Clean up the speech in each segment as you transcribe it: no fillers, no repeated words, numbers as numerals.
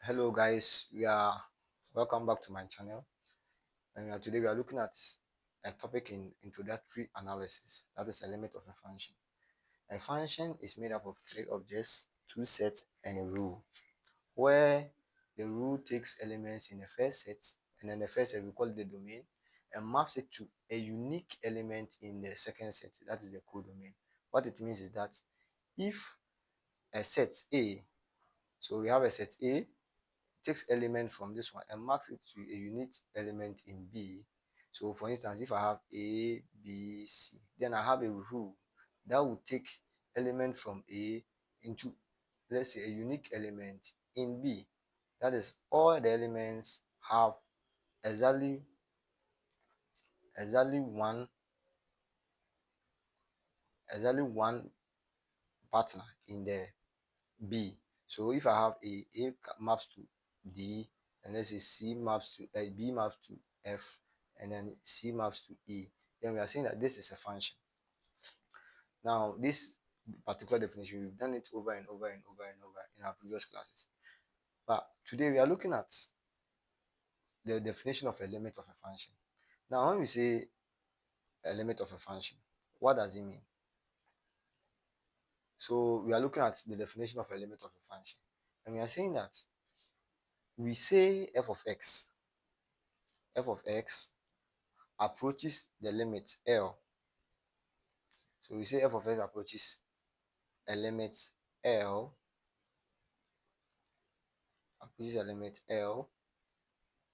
Hello guys, welcome back to my channel, and today we are looking at a topic in introductory analysis, that is a limit of a function. A function is made up of three objects, two sets and a rule, where the rule takes elements in the first set, and then the first set we call it the domain, and maps it to a unique element in the second set, that is the codomain. What it means is that if a set A, so we have a set A, takes element from this one and marks it to a unique element in B. So for instance, if I have A, B, C, then I have a rule that will take element from A into, let's say, a unique element in B. That is, all the elements have exactly exactly one exactly one partner in the B. So if I have A maps to D, and let's say C maps to B maps to F, and then C maps to E, then we are saying that this is a function. Now, this particular definition, we've done it over and over and over and over in our previous classes. But today we are looking at the definition of a limit of a function. Now, when we say a limit of a function, what does it mean? So we are looking at the definition of a limit of a function, and we are saying that we say f of x approaches the limit L. So we say f of x approaches a limit L,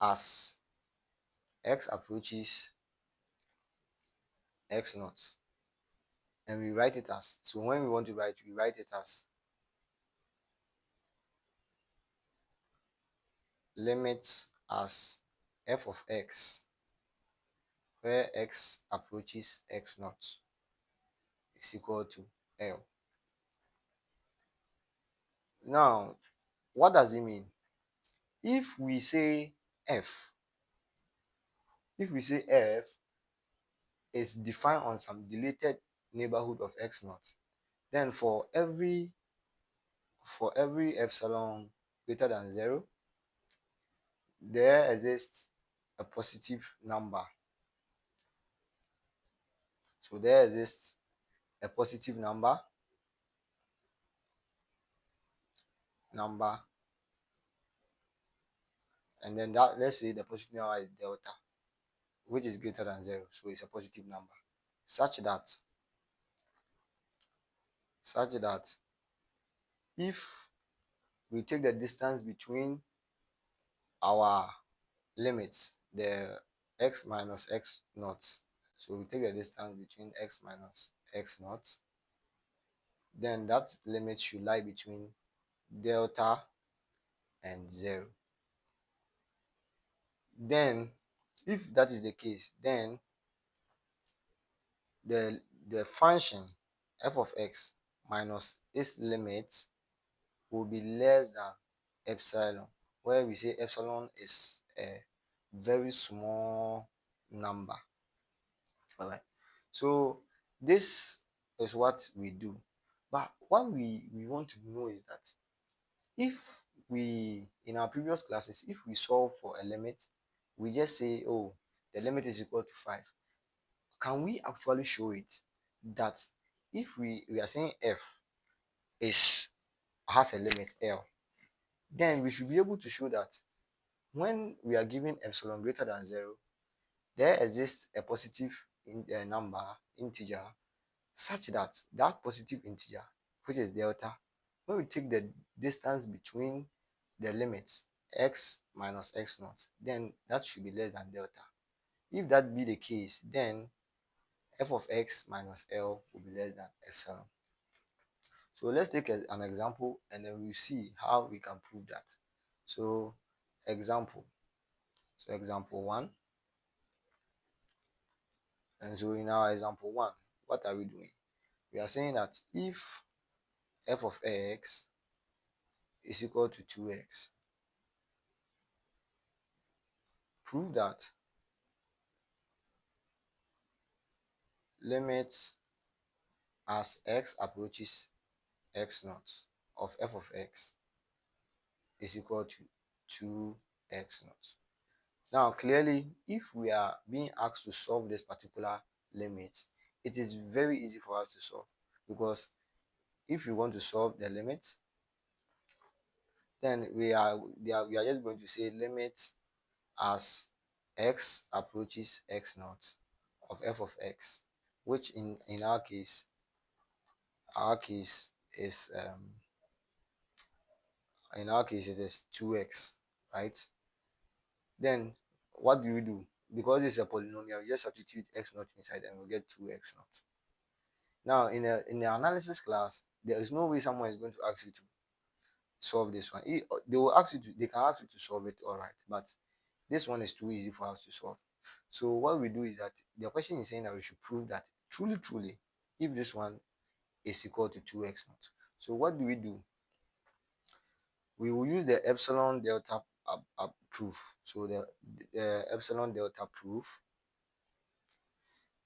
as x approaches x naught. And we write it as, so when we want to write, we write it as limits as f of x, where x approaches x naught, is equal to L. Now, what does it mean? If we say f, if we say f is defined on some dilated neighborhood of x naught, then for every epsilon greater than 0, there exists a positive number. So there exists a positive number, and then that, let's say the positive number is delta, which is greater than 0, so it's a positive number, such that if we take the distance between our limits, the x minus x naught, so we take the distance between x minus x naught, then that limit should lie between delta and 0. Then if that is the case, then the function f of x minus its limit will be less than epsilon, where we say epsilon is a very small number. All right, so this is what we do. But what we want to know is that if we, in our previous classes, if we solve for a limit, we just say, oh, the limit is equal to 5. Can we actually show it that if we are saying f has a limit L, then we should be able to show that when we are given epsilon greater than 0, there exists a positive integer, such that that positive integer, which is delta, when we take the distance between the limits x minus x naught, then that should be less than delta. If that be the case, then f of x minus L will be less than epsilon. So let's take an example, and then we'll see how we can prove that. So example 1. And so in our example 1, what are we doing? We are saying that if f of x is equal to 2x, prove that limits as x approaches x naught of f of x is equal to 2x naught. Now clearly, if we are being asked to solve this particular limit, it is very easy for us to solve, because if we want to solve the limit, then we are just going to say limit as x approaches x naught of f of x, which in our case is in our case it is 2x, right? Then what do we do? Because it's a polynomial, we just substitute x naught inside and we get 2x naught. Now in the analysis class, there is no way someone is going to ask you to solve this one. They will ask you to, they can ask you to solve it, all right, but this one is too easy for us to solve. So what we do is that the question is saying that we should prove that truly, if this one is equal to 2x naught. So what do? We will use the epsilon delta proof. So the epsilon delta proof.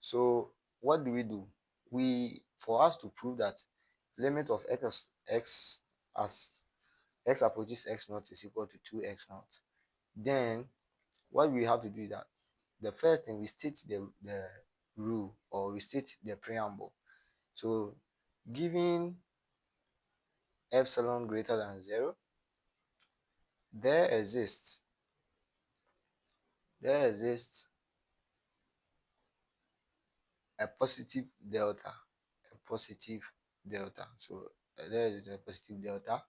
So what do? For us to prove that limit of x as x approaches x naught is equal to 2x naught, then what we have to do is that the first thing, we state the rule, or we state the preamble. So given epsilon greater than 0, there exists a positive delta, a positive delta. So there is a positive delta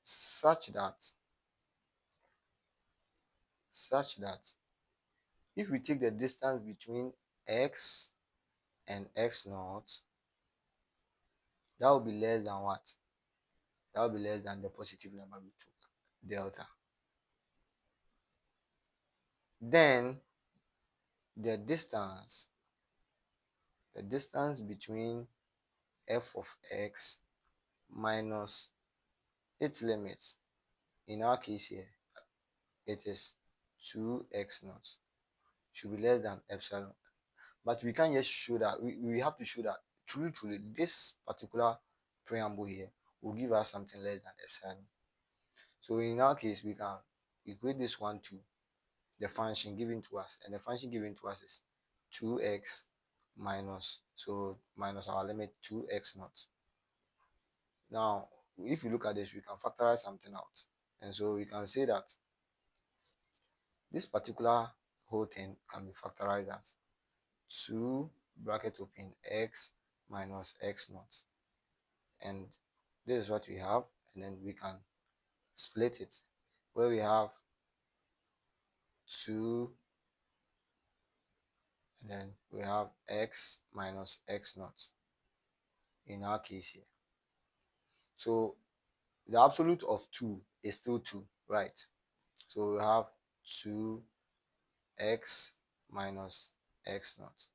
such that if we take the distance between x and x naught, that will be less than what? That will be less than the positive number we took, delta. Then the distance between f of x minus its limits, in our case here it is 2x naught, should be less than epsilon. But we can't just show that, we have to show that truly this particular preamble here will give us something less than epsilon. So in our case, we can equate this one to the function given to us, and the function given to us is 2x minus, so minus our limit 2x naught. Now if you look at this, we can factorize something out, and so we can say that this particular whole thing can be factorized as 2 bracket open x minus x naught, and this is what we have. And then we can split it, where we have 2, and then we have x minus x naught in our case here. So the absolute of 2 is still 2, right? So we have 2x minus x naught.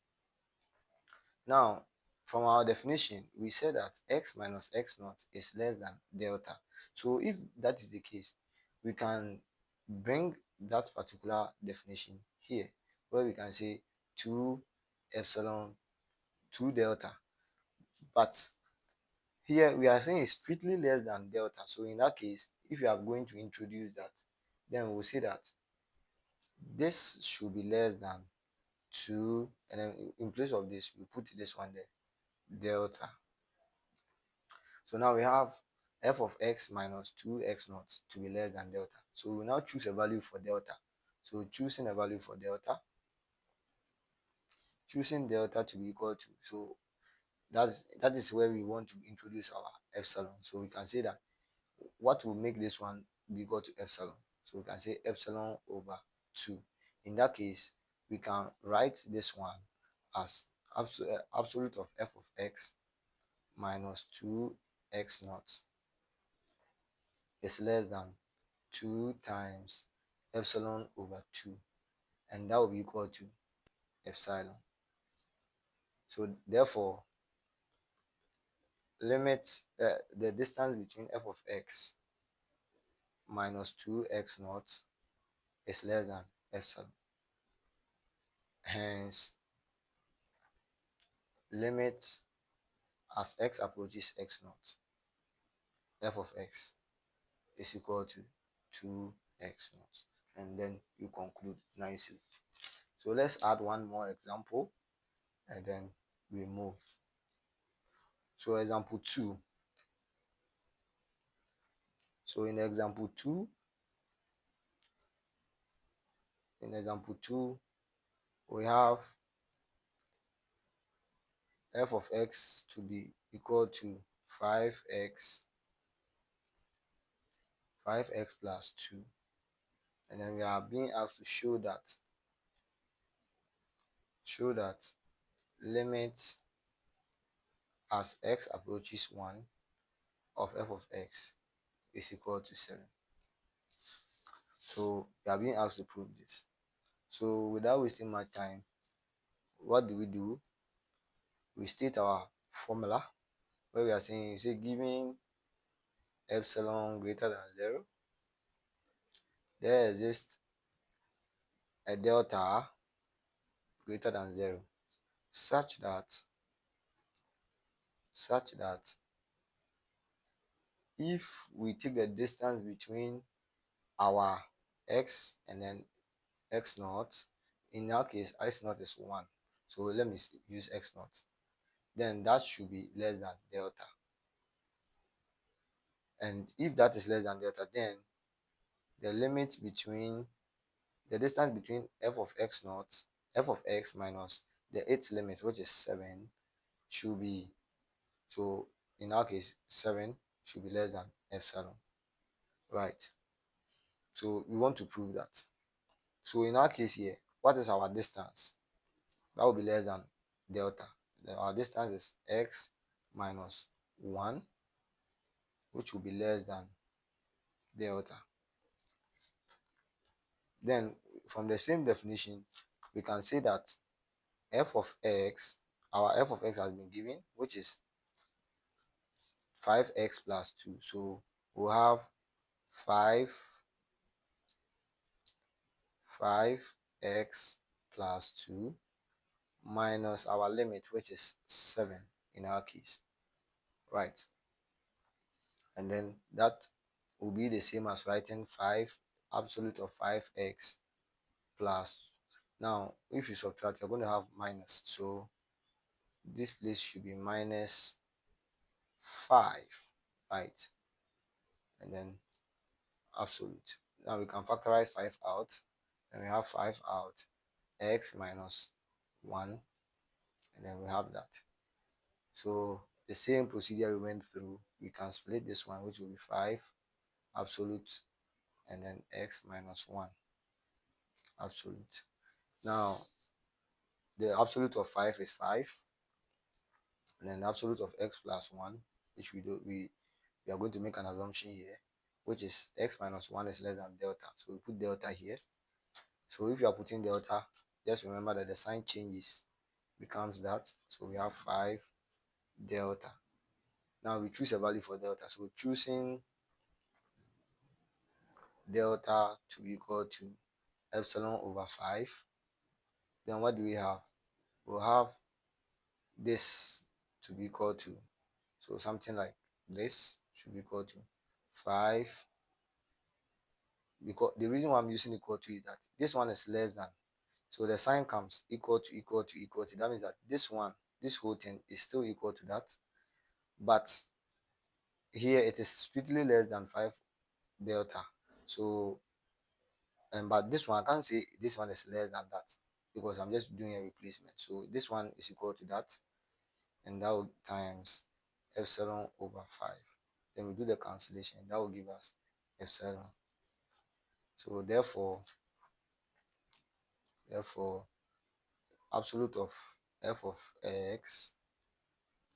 Now, from our definition, we said that x minus x naught is less than delta. So if that is the case, we can bring that particular definition here, where we can say 2 epsilon 2 delta. But here we are saying it's strictly less than delta. So in that case, if you are going to introduce that, then we'll say that this should be less than 2, and then in place of this, we put this one there, delta. So now we have f of x minus 2x naught to be less than delta. So we now choose a value for delta. So choosing a value for delta, choosing delta to be equal to, so that is where we want to introduce our epsilon. So we can say that what will make this one be equal to epsilon. So we can say epsilon over 2. In that case, we can write this one as absolute of f of x minus 2x naught is less than 2 times epsilon over 2, and that will be equal to epsilon. So therefore, limit the distance between f of x minus 2x naught is less than epsilon. Hence, limit as x approaches x naught, f of x is equal to 2x naught, and then you conclude nicely. So let's add one more example and then we move. So example 2. So in example 2, we have f of x to be equal to 5x plus 2, and then we are being asked to show that limit as x approaches 1 of f of x is equal to 7. So we are being asked to prove this. So without wasting my time, what do? We state our formula where we are saying, you say giving epsilon greater than 0, there exists a delta greater than 0 such that if we take the distance between our x and then x naught, in our case x naught is 1, so let me use x naught, then that should be less than delta. And if that is less than delta, then the limit between the distance between f of x naught, f of x minus the its limit, which is 7, should be, so in our case 7 should be less than epsilon, right? So we want to prove that. So in our case here, what is our distance? That will be less than delta. Then our distance is x minus 1, which will be less than delta. Then from the same definition, we can say that f of x, our f of x has been given, which is 5x plus 2. So we'll have 5x plus 2 minus our limit, which is 7 in our case, right? And then that will be the same as writing 5 absolute of 5x plus. Now if you subtract, you're going to have minus, so this place should be minus 5, right? And then absolute. Now we can factorize 5 out, and we have 5 out, x minus 1, and then we have that. So the same procedure we went through, we can split this one, which will be 5 absolute, and then x minus 1 absolute. Now the absolute of 5 is 5, and then the absolute of x plus 1, which we are going to make an assumption here, which is x minus 1 is less than delta, so we put delta here. So if you are putting delta, just remember that the sign changes, becomes that, so we have 5 delta. Now we choose a value for delta, so choosing delta to be equal to epsilon over 5, then what do we have? We'll have this to be equal to, so something like this should be equal to 5, because the reason why I'm using equal to is that this one is less than, so the sign comes equal to equal to equal to, that means that this whole thing is still equal to that, but here it is strictly less than 5 delta. So but this one I can't say this one is less than that, because I'm just doing a replacement. So this one is equal to that, and that will times epsilon over 5. Then we do the cancellation, that will give us epsilon. So therefore absolute of f of x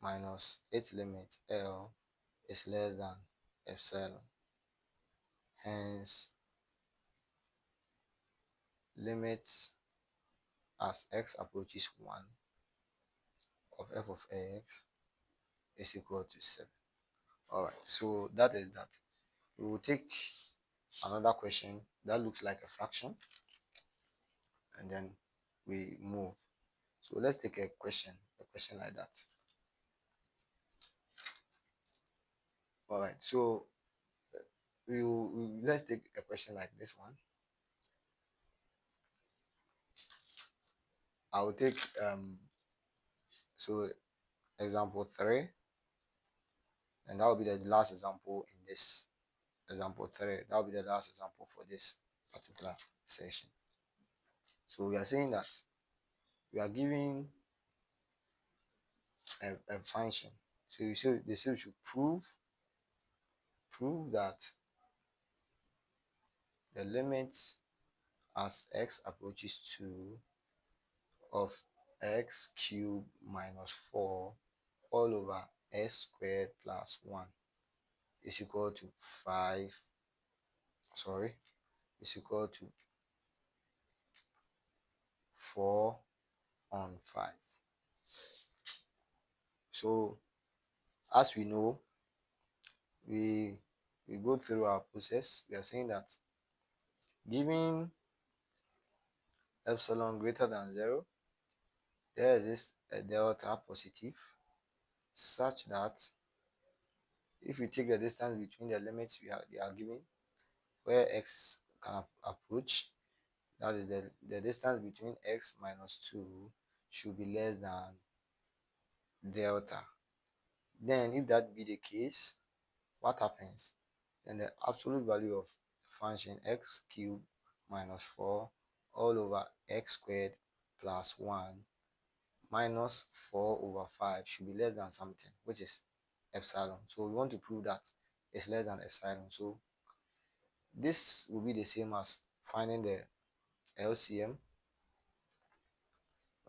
minus its limit L is less than epsilon. Hence limits as x approaches 1 of f of x is equal to 7. Alright, so that is that. We will take another question that looks like a fraction, and then we move. So let's take a question like that. Alright, so let's take a question like this one. I will take so example 3, and that will be the last example in this example 3. That will be the last example for this particular session. So we are saying that we are giving a function. So you should they say we should prove that the limits as x approaches 2 of x cubed minus 4 all over s squared plus 1 is equal to 5, sorry, is equal to 4 on 5. So as we know, we go through our process. We are saying that given epsilon greater than 0, there exists a delta positive such that if we take the distance between the limits they are given, where x can approach, that is the distance between x minus 2 should be less than delta. Then if that be the case, what happens? Then the absolute value of function x cubed minus 4 all over x squared plus 1 minus 4 over 5 should be less than something, which is epsilon. So we want to prove that it's less than epsilon. So this will be the same as finding the LCM.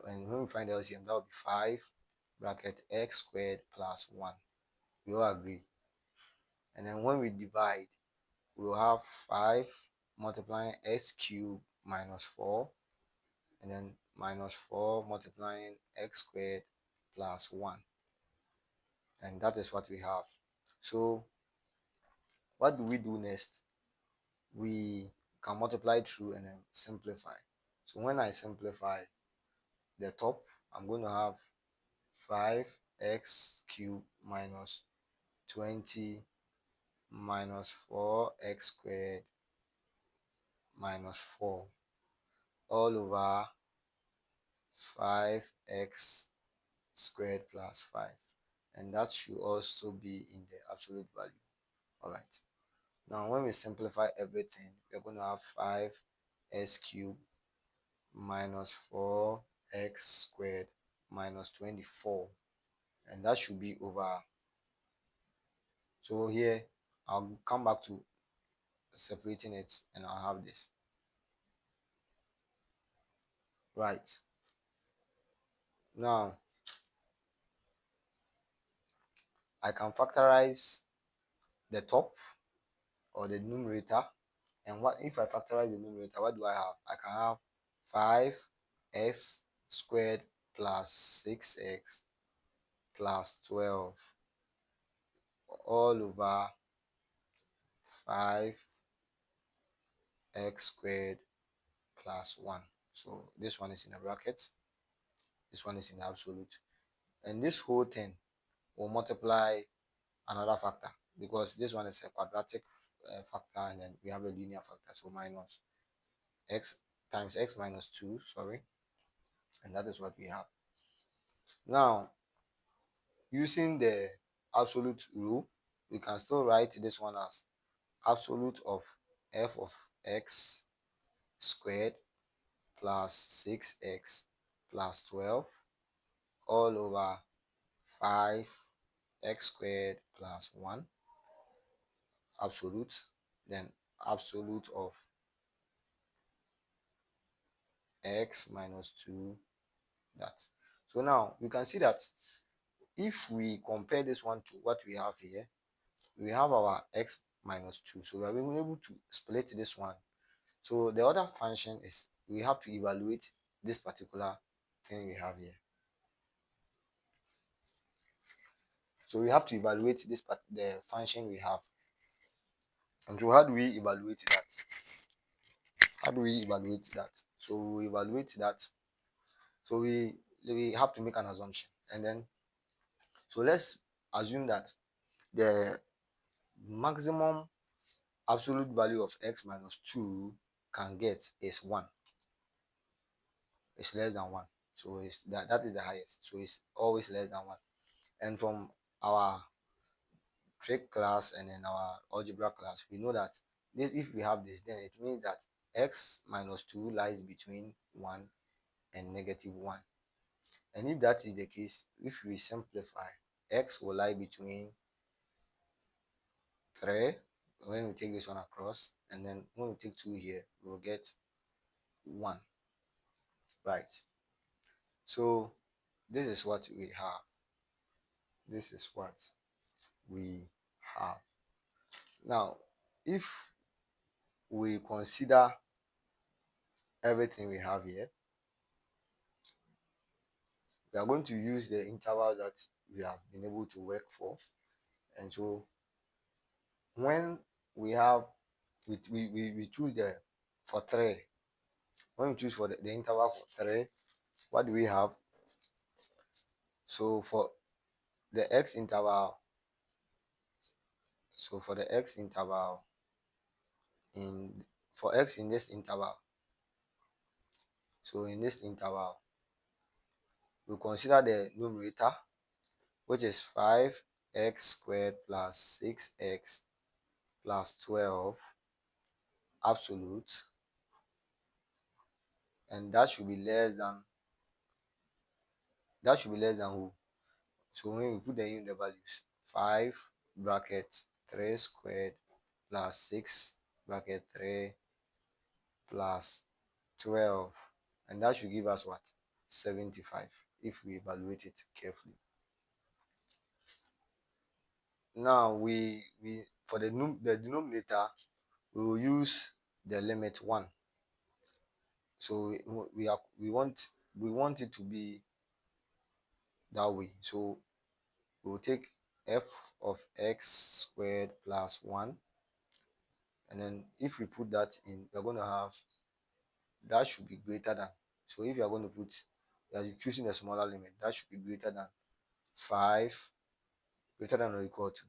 And when we find the LCM, that will be 5 bracket x squared plus 1. We all agree. And then when we divide, we will have 5 multiplying x cubed minus 4, and then minus 4 multiplying x squared plus 1. And that is what we have. So what do we do next? We can multiply through and then simplify. So when I simplify the top, I'm going to have 5x cubed minus 20 minus 4x squared minus 4 all over 5x squared plus 5, and that should also be in the absolute value. All right, now when we simplify everything, we're going to have 5s cubed minus 4x squared minus 24, and that should be over. So here I'll come back to separating it, and I'll have this. Right, now I can factorize the top or the numerator. And what if I factorize the numerator? What do I have? I can have 5x squared plus 6x plus 12 all over 5x squared plus 1. So this one is in the brackets, this one is in the absolute, and this whole thing will multiply another factor, because this one is a quadratic factor, and then we have a linear factor, so minus x times x minus 2, sorry, and that is what we have. Now using the absolute rule, we can still write this one as absolute of f of x squared plus 6x plus 12 all over 5x squared plus 1 absolute, then absolute of x minus 2, that. So now you can see that if we compare this one to what we have here, we have our x minus 2, so we are able to split this one. So the other function is we have to evaluate this particular thing we have here. So we have to evaluate the function we have. And so how do we evaluate that? How do we evaluate that? So we evaluate that. So we have to make an assumption, and then so let's assume that the maximum absolute value of x minus 2 can get is 1. It's less than 1. So it's that is the highest. So it's always less than 1. And from our trig class and in our algebra class, we know that this, if we have this, then it means that x minus 2 lies between 1 and negative 1. And if that is the case, if we simplify, x will lie between 3 when we take this one across, and then when we take 2 here, we will get 1. Right. So this is what we have. This is what we have. Now, if we consider everything we have here, we are going to use the interval that we have been able to work for. And so when we have, we choose the for 3. When we choose for the interval for 3, what do we have? So for the x interval, so for the x interval in for x in this interval, so in this interval, we consider the numerator, which is 5x squared plus 6x plus 12 absolute, and that should be less than who? So when we put them in the values, 5 bracket 3 squared plus 6 bracket 3 plus 12, and that should give us what? 75 if we evaluate it carefully. Now we for the denominator, we will use the limit 1. So we want it to be that way. So we will take f of x squared plus 1, and then if we put that in, we're going to have that should be greater than. So if you are going to put, you are choosing a smaller limit, that should be greater than 5, greater than or equal to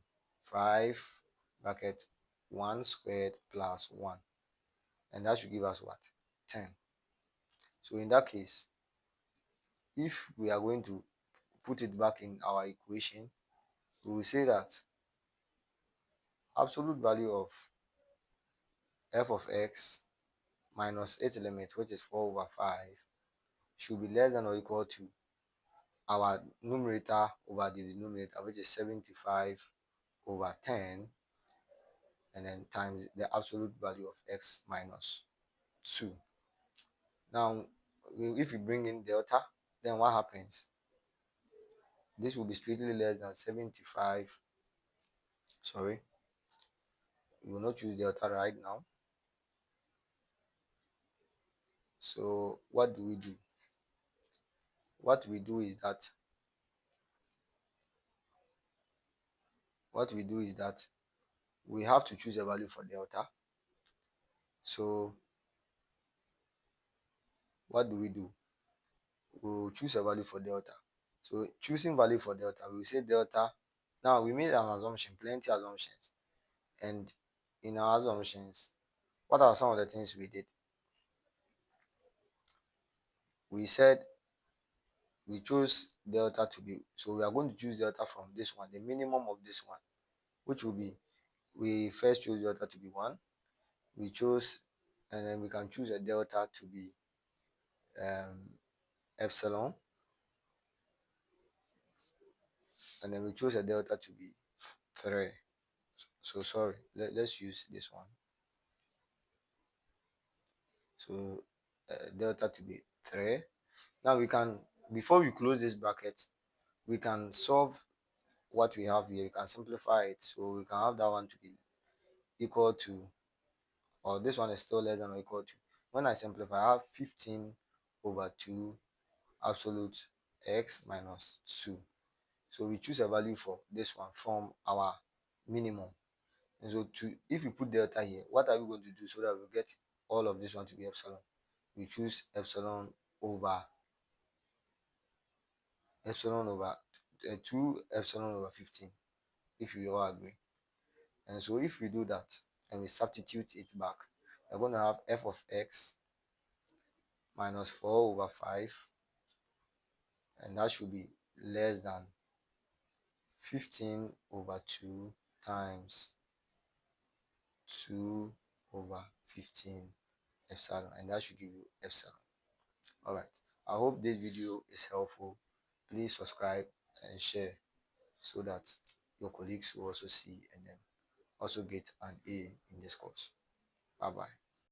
5 bracket 1 squared plus 1, and that should give us what? 10. So in that case, if we are going to put it back in our equation, we will say that absolute value of f of x minus its limit, which is 4 over 5, should be less than or equal to our numerator over the denominator, which is 75 over 10, and then times the absolute value of x minus 2. Now, if we bring in delta, then what happens? This will be strictly less than 75. Sorry, we will not choose delta right now. So what do we do? What we do is that we have to choose a value for delta. So what do? We'll choose a value for delta. So choosing value for delta, we will say delta. Now we made an assumption, plenty assumptions, and in our assumptions, what are some of the things we did? We said we chose delta to be, so we are going to choose delta from this one, the minimum of this one, which will be, we first chose delta to be 1. We chose, and then we can choose a delta to be epsilon, and then we chose a delta to be 3. So sorry, let's use this one. So delta to be 3. Now we can, before we close this bracket, we can solve what we have here. We can simplify it, so we can have that one to be equal to, or this one is still less than or equal to, when I simplify, I have 15 over 2 absolute x minus 2. So we choose a value for this one from our minimum. And so if we put delta here, what are we going to do so that we get all of this one to be epsilon? We choose epsilon over 2 epsilon over 15, if you all agree. And so if we do that, and we substitute it back, we're going to have f of x minus 4 over 5, and that should be less than 15 over 2 times 2 over 15 epsilon, and that should give you epsilon. All right, I hope this video is helpful. Please subscribe and share so that your colleagues will also see and then also get an A in this course. Bye bye.